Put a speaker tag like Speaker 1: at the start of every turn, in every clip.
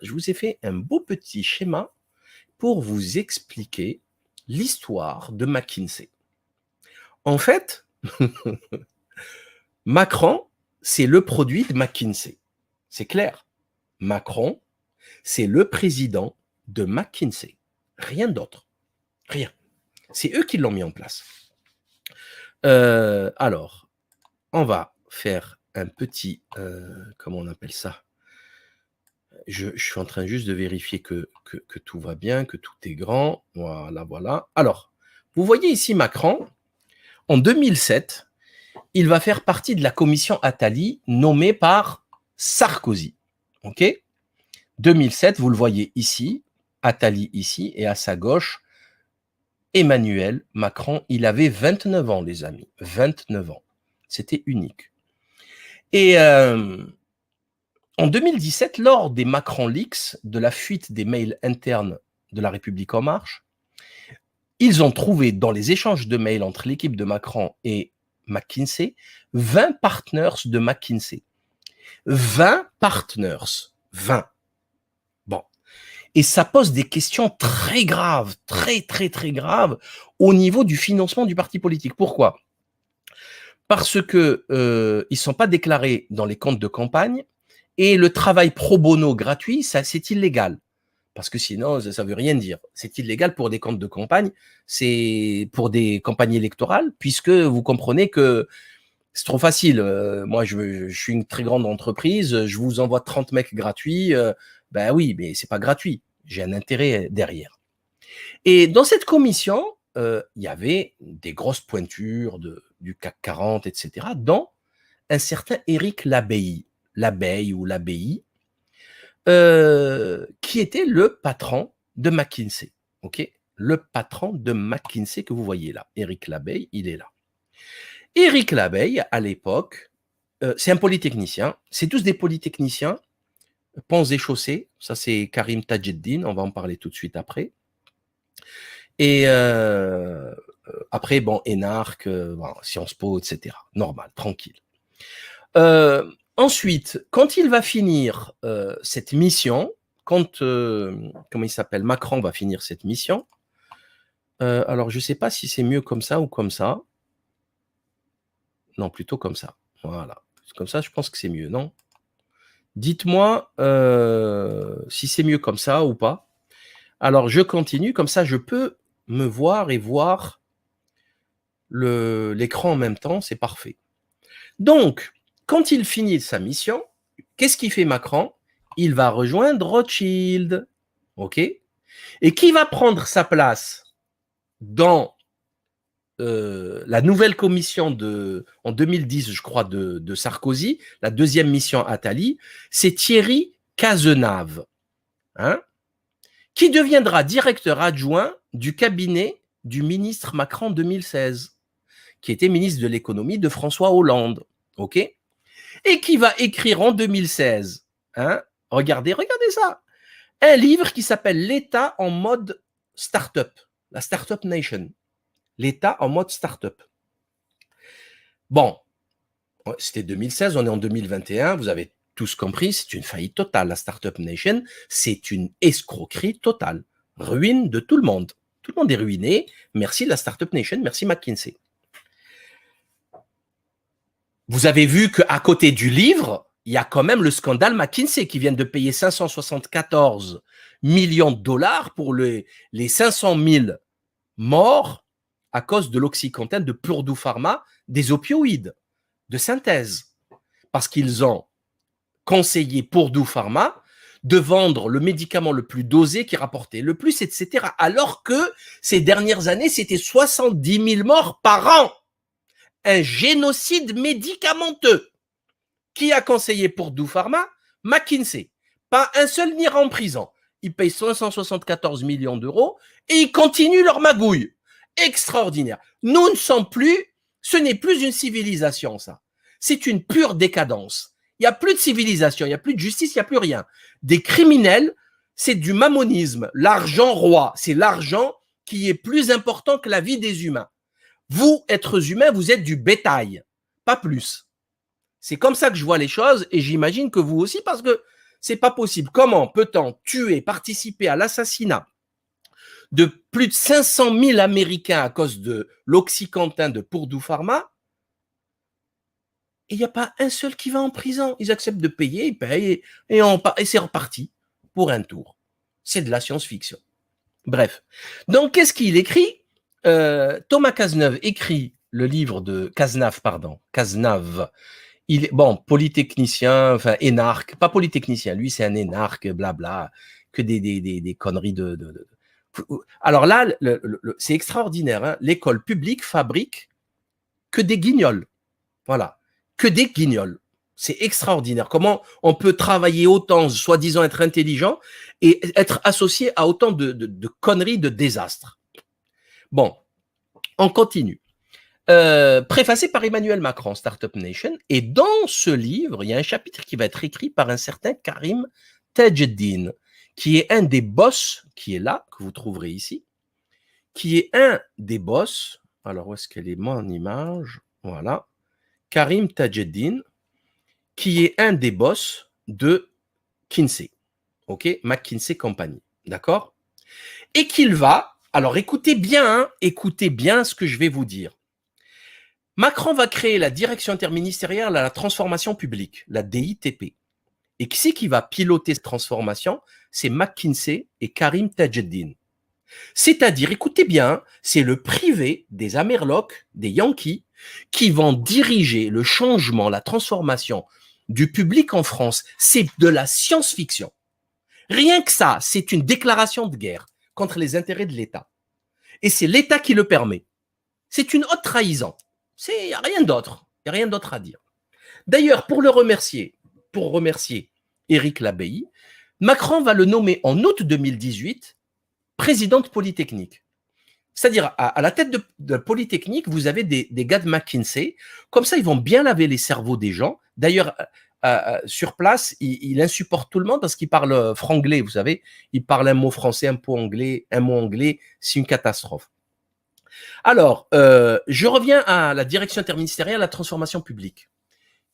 Speaker 1: je vous ai fait un beau petit schéma pour vous expliquer l'histoire de McKinsey. En fait, Macron, c'est le produit de McKinsey. C'est clair. Macron, c'est le président de McKinsey. Rien d'autre. Rien. C'est eux qui l'ont mis en place. Alors, on va faire un petit... comment on appelle ça? Je suis en train juste de vérifier que tout va bien, que tout est grand. Voilà, voilà. Alors, vous voyez ici Macron, en 2007, il va faire partie de la commission Attali nommée par Sarkozy. OK? 2007, vous le voyez ici, Attali ici, et à sa gauche, Emmanuel Macron. Il avait 29 ans, les amis. 29 ans. C'était unique. Et en 2017, lors des Macron Leaks, de la fuite des mails internes de La République En Marche, ils ont trouvé dans les échanges de mails entre l'équipe de Macron et McKinsey, 20 partners de McKinsey. 20 partners. 20. Bon. Et ça pose des questions très graves, très graves au niveau du financement du parti politique. Pourquoi? Parce que ils sont pas déclarés dans les comptes de campagne et le travail pro bono gratuit, ça c'est illégal. Parce que sinon, ça veut rien dire. C'est illégal pour des comptes de campagne, c'est pour des campagnes électorales, puisque vous comprenez que c'est trop facile. Moi, je suis une très grande entreprise, je vous envoie 30 mecs gratuits. Ben oui, mais c'est pas gratuit. J'ai un intérêt derrière. Et dans cette commission, il y avait des grosses pointures du CAC 40, etc., dont un certain Éric Labeille, qui était le patron de McKinsey. Ok, le patron de McKinsey que vous voyez là, Éric Labeille, il est là. Éric Labeille, à l'époque, c'est un polytechnicien. C'est tous des polytechniciens. Ponts et Chaussées, ça c'est Karim Tadjeddine, on va en parler tout de suite après. Et après, bon, ENARC, bon, Sciences Po, etc. Normal, tranquille. Ensuite, quand il va finir cette mission, quand, comment il s'appelle, Macron va finir cette mission, alors je ne sais pas si c'est mieux comme ça ou comme ça. Non, plutôt comme ça. Voilà. Comme ça, je pense que c'est mieux, non? Dites-moi si c'est mieux comme ça ou pas. Alors, je continue, comme ça, je peux me voir et voir l'écran en même temps, c'est parfait. Donc, quand il finit sa mission, qu'est-ce qu'il fait Macron? Il va rejoindre Rothschild. OK? Et qui va prendre sa place dans la nouvelle commission en 2010, je crois, de Sarkozy, la deuxième mission Attali, c'est Thierry Cazenave, hein, qui deviendra directeur adjoint du cabinet du ministre Macron 2016, qui était ministre de l'économie de François Hollande. OK? Et qui va écrire en 2016, hein, regardez ça, un livre qui s'appelle L'État en mode start-up, la Startup Nation. L'État en mode start-up. Bon, c'était 2016, on est en 2021, vous avez tous compris, c'est une faillite totale. La Startup Nation, c'est une escroquerie totale. Ruine de tout le monde. Tout le monde est ruiné. Merci la Startup Nation, merci McKinsey. Vous avez vu qu'à côté du livre, il y a quand même le scandale McKinsey qui vient de payer 574 millions de dollars pour les 500 000 morts à cause de l'Oxycontin, de Purdue Pharma, des opioïdes de synthèse. Parce qu'ils ont conseillé Purdue Pharma de vendre le médicament le plus dosé qui rapportait le plus, etc. Alors que ces dernières années, c'était 70 000 morts par an. Un génocide médicamenteux. Qui a conseillé Purdue Pharma? McKinsey. Pas un seul n'ira en prison. Ils payent 574 millions d'euros et ils continuent leur magouille. Extraordinaire. Nous ne sommes plus, ce n'est plus une civilisation, ça. C'est une pure décadence. Il n'y a plus de civilisation, il n'y a plus de justice, il n'y a plus rien. Des criminels, c'est du mammonisme. L'argent roi, c'est l'argent qui est plus important que la vie des humains. Vous, êtres humains, vous êtes du bétail, pas plus. C'est comme ça que je vois les choses et j'imagine que vous aussi, parce que C'est pas possible. Comment peut-on tuer, participer à l'assassinat de plus de 500 000 Américains à cause de l'Oxycontin de Purdue Pharma et il n'y a pas un seul qui va en prison. Ils acceptent de payer, ils payent et c'est reparti pour un tour. C'est de la science-fiction. Bref. Donc, qu'est-ce qu'il écrit Thomas Cazeneuve écrit le livre de Cazenave, il est, bon, polytechnicien, enfin, énarque, pas polytechnicien, lui, c'est un énarque, blabla, que des conneries Alors là, c'est extraordinaire, hein, l'école publique fabrique que des guignols. Voilà. Que des guignols. C'est extraordinaire. Comment on peut travailler autant, soi-disant être intelligent, et être associé à autant de conneries, de désastres. Bon, on continue. Préfacé par Emmanuel Macron, Startup Nation. Et dans ce livre, il y a un chapitre qui va être écrit par un certain Karim Tajeddine, qui est un des boss, qui est là, que vous trouverez ici, qui est un des boss. Alors, où est-ce qu'elle est, mon image? Voilà. Karim Tajeddine, qui est un des boss de Kinsey. OK? McKinsey Company. D'accord? Et qu'il va, alors écoutez bien ce que je vais vous dire. Macron va créer la direction interministérielle à la transformation publique, la DITP. Et qui c'est qui va piloter cette transformation? C'est McKinsey et Karim Tajeddine. C'est-à-dire, écoutez bien, c'est le privé des Amerlocs, des Yankees, qui vont diriger le changement, la transformation du public en France. C'est de la science-fiction. Rien que ça, c'est une déclaration de guerre contre les intérêts de l'État. Et c'est l'État qui le permet. C'est une haute trahison. Il n'y a rien d'autre. Il n'y a rien d'autre à dire. D'ailleurs, pour remercier Éric Labey, Macron va le nommer en août 2018 président de Polytechnique. C'est-à-dire, à la tête de Polytechnique, vous avez des gars de McKinsey. Comme ça, ils vont bien laver les cerveaux des gens. D'ailleurs, sur place, il insupporte tout le monde parce qu'il parle franglais, vous savez. Il parle un mot français, un mot anglais. C'est une catastrophe. Alors, je reviens à la direction interministérielle à la transformation publique,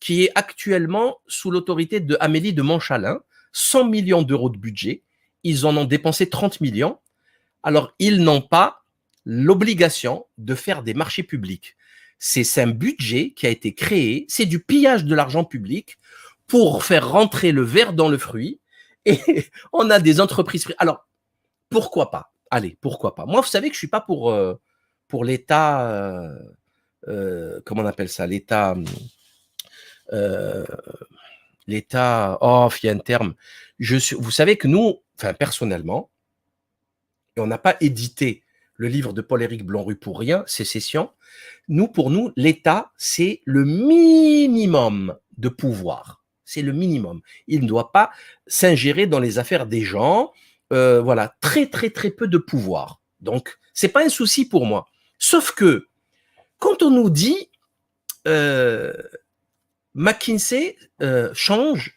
Speaker 1: qui est actuellement sous l'autorité de Amélie de Montchalin, 100 millions d'euros de budget. Ils en ont dépensé 30 millions. Alors, ils n'ont pas l'obligation de faire des marchés publics. C'est un budget qui a été créé, c'est du pillage de l'argent public pour faire rentrer le ver dans le fruit. Et on a des entreprises. Alors, pourquoi pas? Allez, pourquoi pas? Moi, vous savez que je suis pas pour l'État, comment on appelle ça? L'État, oh, il y a un terme. Vous savez que nous, enfin, personnellement, et on n'a pas édité le livre de Paul-Éric Blonru pour rien, Sécession. Pour nous, l'État, c'est le minimum de pouvoir. C'est le minimum. Il ne doit pas s'ingérer dans les affaires des gens. Voilà, très, très, très peu de pouvoir. Donc, c'est pas un souci pour moi. Sauf que, quand on nous dit McKinsey change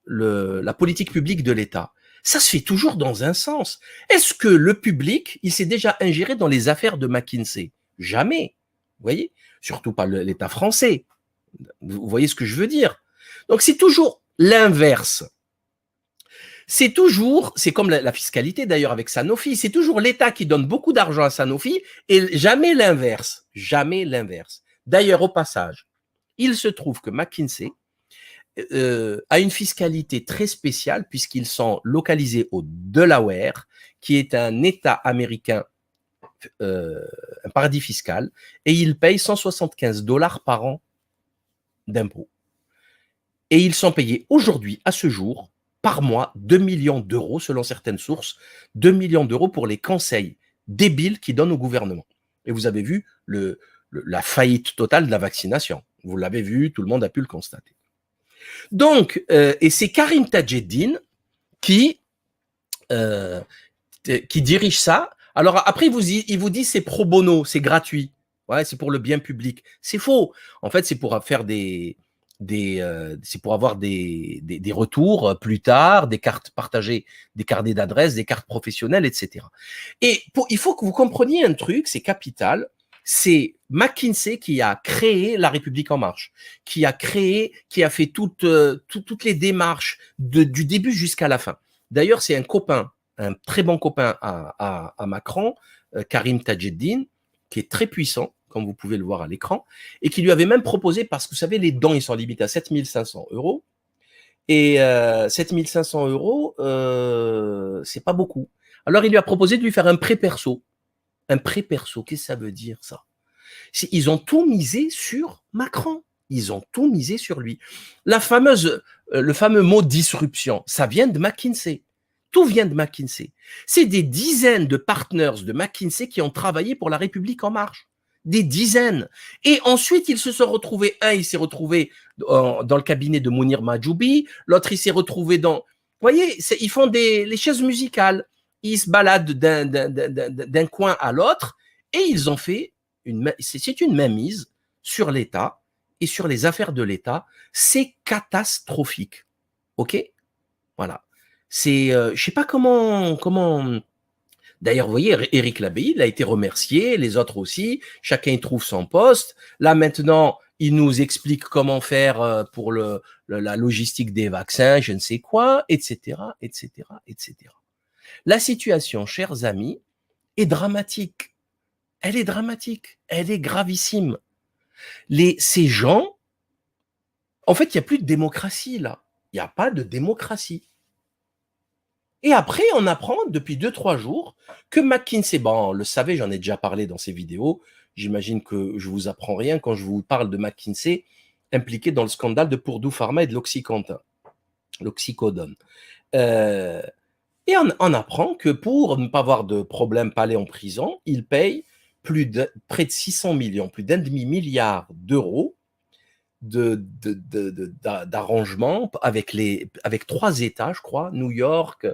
Speaker 1: la politique publique de l'État, ça se fait toujours dans un sens. Est-ce que le public, il s'est déjà ingéré dans les affaires de McKinsey? Jamais. Vous voyez? Surtout pas l'État français. Vous voyez ce que je veux dire? Donc, c'est toujours l'inverse. C'est comme la fiscalité d'ailleurs avec Sanofi, c'est toujours l'État qui donne beaucoup d'argent à Sanofi et jamais l'inverse. Jamais l'inverse. D'ailleurs, au passage, il se trouve que McKinsey a une fiscalité très spéciale puisqu'ils sont localisés au Delaware, qui est un État américain, un paradis fiscal, et ils payent 175 $ par an d'impôts. Et ils sont payés aujourd'hui, à ce jour, par mois, 2 millions d'euros, selon certaines sources, 2 millions d'euros pour les conseils débiles qu'ils donnent au gouvernement. Et vous avez vu la faillite totale de la vaccination. Vous l'avez vu, tout le monde a pu le constater. Donc, et c'est Karim Tajeddine qui dirige ça. Alors après, il vous dit c'est pro bono, c'est gratuit. Ouais, c'est pour le bien public. C'est faux. En fait, c'est pour faire c'est pour avoir des retours plus tard, des cartes partagées, des carnets d'adresses, des cartes professionnelles, etc. Et il faut que vous compreniez un truc, c'est capital, c'est McKinsey qui a créé La République En Marche, qui a fait toutes les démarches du début jusqu'à la fin. D'ailleurs, c'est un très bon copain à Macron, Karim Tadjeddine, qui est très puissant, comme vous pouvez le voir à l'écran, et qui lui avait même proposé, parce que vous savez, les dons, ils sont limités à 7 500 €. Et 7 500 €, c'est pas beaucoup. Alors, il lui a proposé de lui faire un prêt perso. Un prêt perso, qu'est-ce que ça veut dire, ça? Ils ont tout misé sur Macron. Ils ont tout misé sur lui. Le fameux mot disruption, ça vient de McKinsey. Tout vient de McKinsey. C'est des dizaines de partners de McKinsey qui ont travaillé pour La République En Marche. Des dizaines. Et ensuite, ils se sont retrouvés. Un, il s'est retrouvé dans le cabinet de Mounir Majoubi. L'autre, il s'est retrouvé dans... Vous voyez, ils font les chaises musicales. Ils se baladent d'un coin à l'autre et ils ont fait c'est une mainmise sur l'État et sur les affaires de l'État. C'est catastrophique. OK? Voilà. Je sais pas comment. D'ailleurs, vous voyez, Éric Labey, il a été remercié, les autres aussi. Chacun y trouve son poste. Là, maintenant, il nous explique comment faire pour la logistique des vaccins, je ne sais quoi, etc., etc., etc. La situation, chers amis, est dramatique. Elle est dramatique. Elle est gravissime. Ces gens, en fait, il n'y a plus de démocratie, là. Il n'y a pas de démocratie. Et après, on apprend depuis 2-3 jours que McKinsey, bon, on le savait, j'en ai déjà parlé dans ces vidéos, j'imagine que je vous apprends rien quand je vous parle de McKinsey impliqué dans le scandale de Purdue Pharma et de l'oxycodone. Et on apprend que pour ne pas avoir de problème, pas aller en prison, il paye près de 600 millions, plus d'1,5 milliard d'euros d'arrangements avec 3 États, je crois, New York,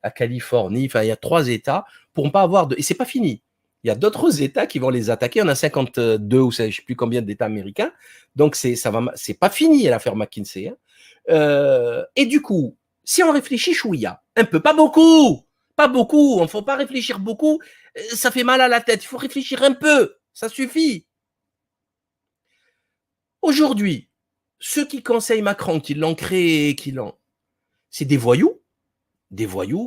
Speaker 1: la Californie, enfin, il y a 3 États pour ne pas avoir de... Et c'est pas fini. Il y a d'autres États qui vont les attaquer. On a 52 ou je ne sais plus combien d'États américains. Donc, c'est pas fini l'affaire McKinsey. Hein. Et du coup, si on réfléchit, chouïa, un peu, pas beaucoup, il ne faut pas réfléchir beaucoup, ça fait mal à la tête, il faut réfléchir un peu, ça suffit. Aujourd'hui, ceux qui conseillent Macron, qui l'ont créé, c'est des voyous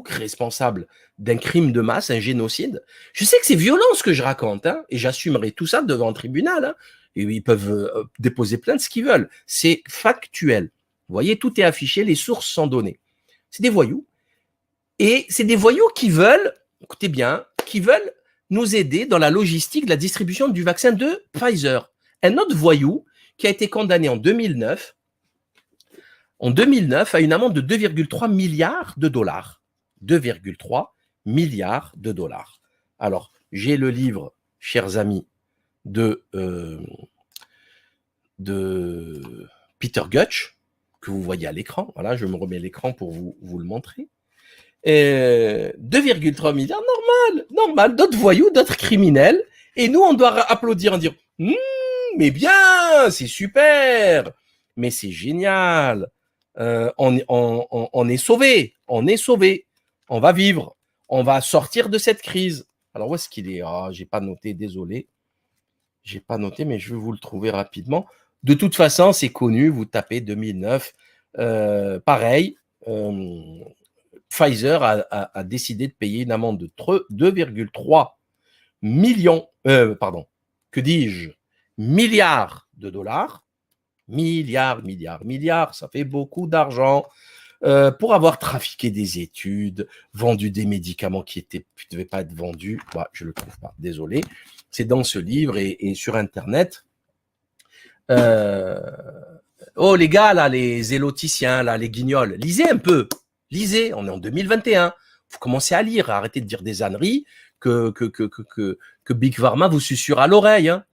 Speaker 1: responsables d'un crime de masse, un génocide. Je sais que c'est violent ce que je raconte, hein, et j'assumerai tout ça devant le tribunal, hein, et ils peuvent déposer plainte ce qu'ils veulent. C'est factuel. Vous voyez, tout est affiché, les sources sont données. C'est des voyous. Et c'est des voyous qui veulent, écoutez bien, qui veulent nous aider dans la logistique de la distribution du vaccin de Pfizer. Un autre voyou qui a été condamné en 2009 à une amende de 2,3 milliards de dollars. 2,3 milliards de dollars. Alors, j'ai le livre, chers amis, de Peter Gutsch, que vous voyez à l'écran. Voilà, je me remets l'écran pour vous le montrer. 2,3 milliards, normal. D'autres voyous, d'autres criminels. Et nous, on doit applaudir en dire mais bien, c'est super, mais c'est génial. On est sauvés, on va vivre, on va sortir de cette crise. Alors, où est-ce qu'il est? J'ai pas noté, désolé. J'ai pas noté, mais je vais vous le trouver rapidement. De toute façon, c'est connu, vous tapez 2009. Pareil, Pfizer a décidé de payer une amende de 2,3 millions, que dis-je, milliards de dollars. Milliards, ça fait beaucoup d'argent. Pour avoir trafiqué des études, vendu des médicaments qui ne devaient pas être vendus. Je ne le trouve pas, désolé. C'est dans ce livre et sur Internet. Les gars, là, les zéloticiens, là, les guignols, lisez un peu. Lisez, on est en 2021. Vous commencez à lire, arrêtez de dire des âneries que Big Pharma vous susurre à l'oreille. Hein.